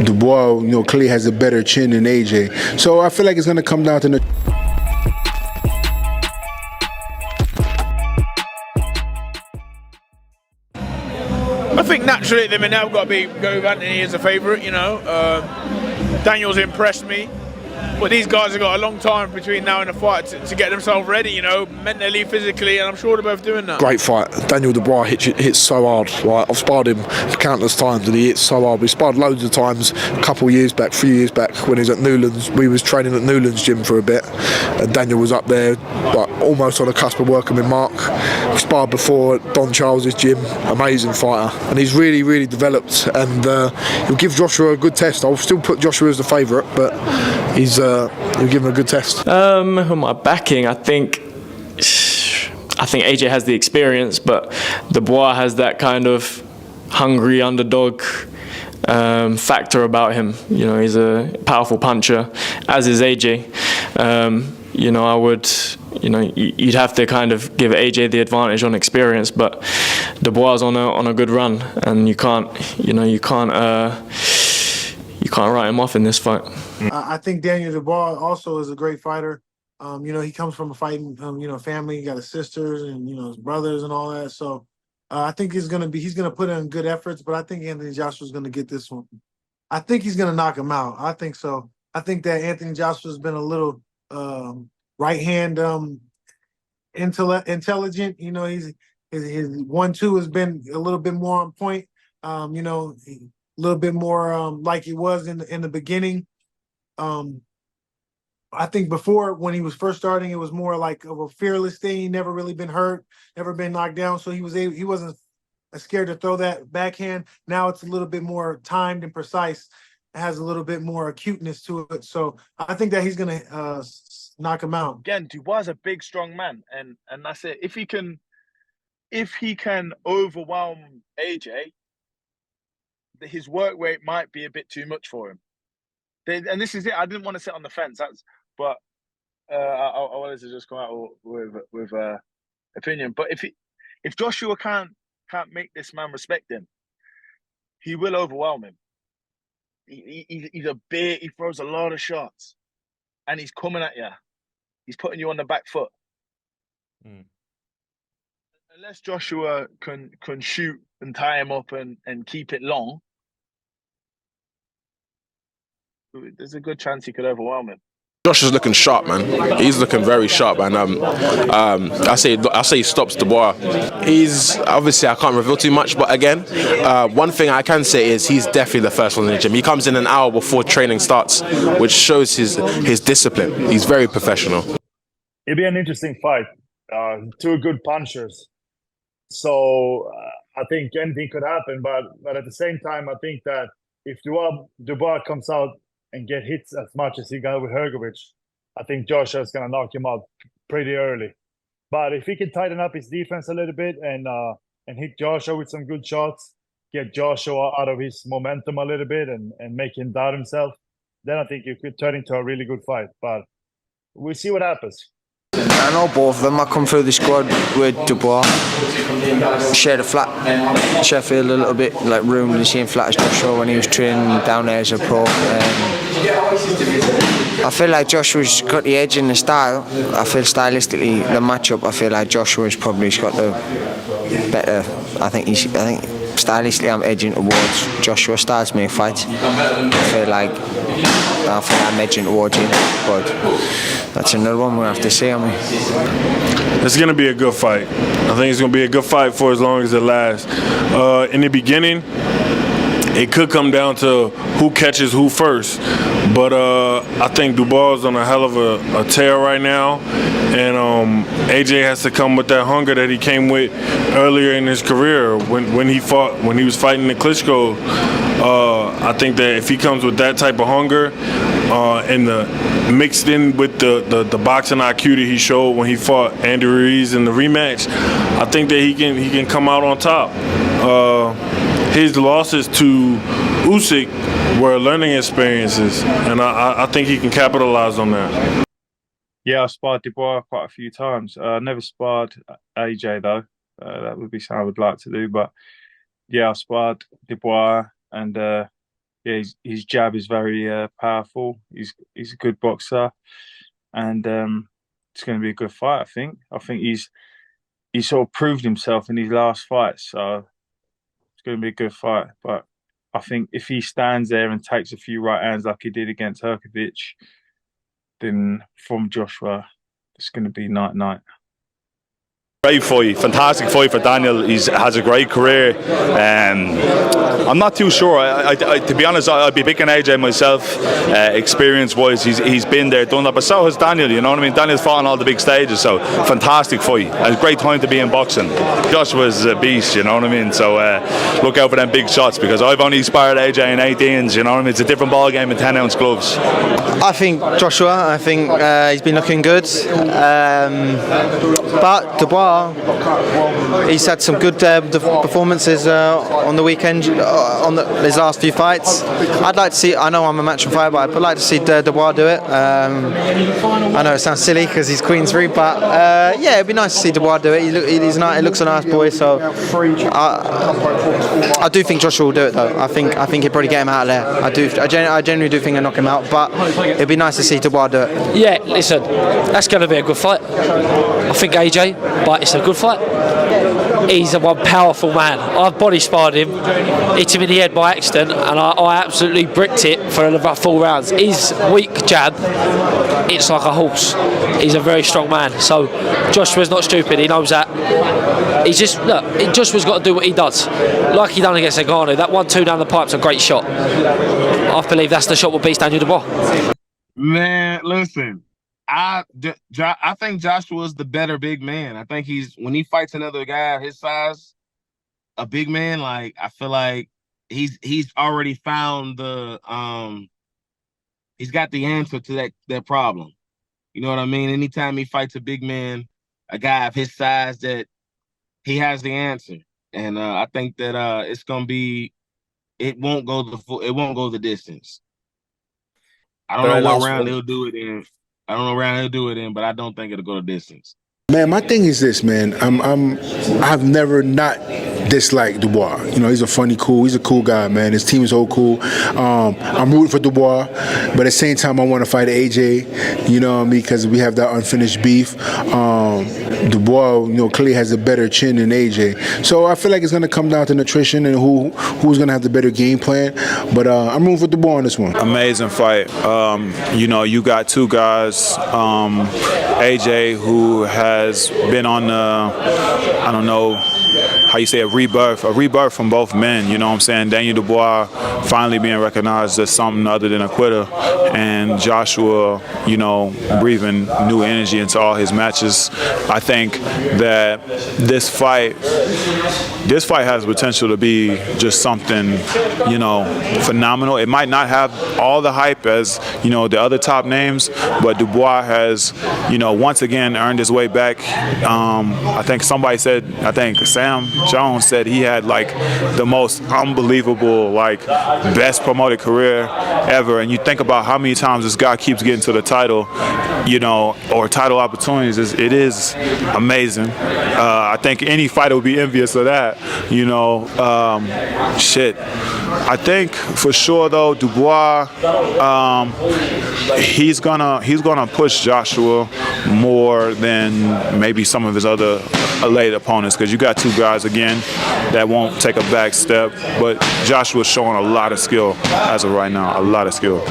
Dubois, clearly has a better chin than AJ. So I feel like it's going to come down to I think naturally at the minute I've got to go with Anthony as a favourite. Daniel's impressed me. But these guys have got a long time between now and the fight to get themselves ready, mentally, physically, and I'm sure they're both doing that. Great fight. Daniel Dubois hits so hard. Right? I've sparred him countless times and he hits so hard. We sparred loads of times a few years back when he was at Newlands. We was training at Newlands gym for a bit and Daniel was up there like almost on the cusp of working with Mark. We sparred before at Don Charles's gym. Amazing fighter. And he's really, really developed and he'll give Joshua a good test. I'll still put Joshua as the favourite, but he'll give him a good test. Who am I backing? I think AJ has the experience, but Dubois has that kind of hungry underdog factor about him. He's a powerful puncher, as is AJ. You'd have to kind of give AJ the advantage on experience, but Dubois is on a good run, and you can't write him off in this fight. I think Daniel Dubois also is a great fighter. He comes from a fighting, family. He got his sisters and his brothers and all that. So I think he's gonna put in good efforts. But I think Anthony Joshua's gonna get this one. I think he's gonna knock him out. I think so. I think that Anthony Joshua's been a little right hand intelligent. His 1-2 has been a little bit more on point. A little bit more like he was in the beginning. I think before, when he was first starting, it was more like of a fearless thing. He never really been hurt, never been knocked down, so he wasn't scared to throw that backhand. Now it's a little bit more timed and precise. It has a little bit more acuteness to it. So I think that he's gonna knock him out. Again, Dubois is a big, strong man, and that's it. If he can overwhelm AJ, his work rate might be a bit too much for him. And this is it. I didn't want to sit on the fence. But I wanted to just come out with opinion. But if Joshua can't make this man respect him, he will overwhelm him. He's a big. He throws a lot of shots, and he's coming at you. He's putting you on the back foot. Unless Joshua can shoot and tie him up and keep it long, there's a good chance he could overwhelm him. Josh is looking sharp, man. He's looking very sharp, and I say he stops Dubois. He's obviously, I can't reveal too much, but again, one thing I can say is he's definitely the first one in the gym. He comes in an hour before training starts, which shows his discipline. He's very professional. It'll be an interesting fight. Two good punchers, so I think anything could happen. But at the same time, I think that if Dubois comes out and get hits as much as he got with Hrgovic, I think Joshua's going to knock him out pretty early. But if he can tighten up his defense a little bit and hit Joshua with some good shots, get Joshua out of his momentum a little bit and make him doubt himself, then I think it could turn into a really good fight. But we'll see what happens. I know both of them. I come through the squad with Dubois. Shared a flat Sheffield a little bit, like room in the same flat as Joshua when he was training down there as a pro. I feel like Joshua's got the edge in the style. I feel stylistically, the matchup, I feel like Joshua's probably got the better. I think stylistically I'm edging towards Joshua. Styles make fights. I feel like I'm edging towards him, but that's another one we'll have to see. It's going to be a good fight. I think it's going to be a good fight for as long as it lasts. In the beginning, it could come down to who catches who first. But I think Dubois is on a hell of a tear right now. And AJ has to come with that hunger that he came with earlier in his career when he was fighting the Klitschko. I think that if he comes with that type of hunger and mixed in with the boxing IQ that he showed when he fought Andy Ruiz in the rematch, I think that he can come out on top. His losses to Usyk were learning experiences, and I think he can capitalize on that. Yeah, I've sparred Dubois quite a few times. Never sparred AJ though. That would be something I would like to do. But yeah, I've sparred Dubois, and yeah, his jab is very powerful. He's a good boxer, and it's going to be a good fight. I think he's sort of proved himself in his last fight, so it's going to be a good fight. But I think if he stands there and takes a few right hands like he did against Herkovic, then from Joshua, it's going to be night-night. Great fight, fantastic fight for Daniel. He has a great career. I'm not too sure. To be honest, I'd be picking AJ myself. Experience-wise, he's been there, done that. But so has Daniel. You know what I mean? Daniel's fought on all the big stages, so fantastic fight. And a great time to be in boxing. Joshua's a beast. You know what I mean? So look out for them big shots, because I've only sparred AJ in 18s. You know what I mean? It's a different ball game in 10-ounce gloves. I think Joshua. I think he's been looking good. But Dubois, he's had some good performances on the weekend, on his last few fights. I'd like to see, I know I'm a match fighter, but I'd like to see Dubois do it. I know it sounds silly because he's Queensbury, but yeah, it'd be nice to see Dubois do it. He looks a nice boy, so I do think Joshua will do it though. I think he'll probably get him out of there. I genuinely do think he'll knock him out, but it'd be nice to see Dubois do it. Yeah, listen, that's going to be a good fight. I think AJ, but it's a good fight. He's a one powerful man. I've body sparred him, hit him in the head by accident, and I absolutely bricked it for about 4 rounds. His weak jab, it's like a horse. He's a very strong man. So Joshua's not stupid. He knows that. He's just, look, Joshua's got to do what he does. Like he done against Ngannou. That 1-2 down the pipe's a great shot. I believe that's the shot will beat Daniel Dubois. Man, listen. I think Joshua's the better big man. I think when he fights another guy his size, a big man, like I feel like he's already found he's got the answer to that problem. You know what I mean? Anytime he fights a big man, a guy of his size, that he has the answer. And I think that it won't go the distance. I don't know what round he'll do it in. But I don't think it'll go the distance. Man, my thing is this, man. I've never not disliked Dubois. You know, he's a cool guy, man. His team is all cool. I'm rooting for Dubois, but at the same time, I want to fight AJ. You know what I mean? Because we have that unfinished beef. Dubois, you know, clearly has a better chin than AJ. So I feel like it's going to come down to nutrition and who's going to have the better game plan. But I'm rooting for Dubois on this one. Amazing fight. You know, you got two guys, AJ, who has been on I don't know how you say, a rebirth from both men. You know what I'm saying? Daniel Dubois finally being recognized as something other than a quitter, and Joshua, you know, breathing new energy into all his matches. I think that this fight has potential to be just something, you know, phenomenal. It might not have all the hype as, you know, the other top names, but Dubois has, you know, once again earned his way back. I think somebody said, I think Sam Jones said he had like the most unbelievable, like best promoted career ever. And you think about how many times this guy keeps getting to the title, you know, or title opportunities, it is amazing. I think any fighter would be envious of that, you know. I think for sure though, Dubois, he's gonna push Joshua more than maybe some of his other late opponents, because you got two guys again that won't take a back step, but Joshua's showing a lot of skill as of right now, a lot of skill.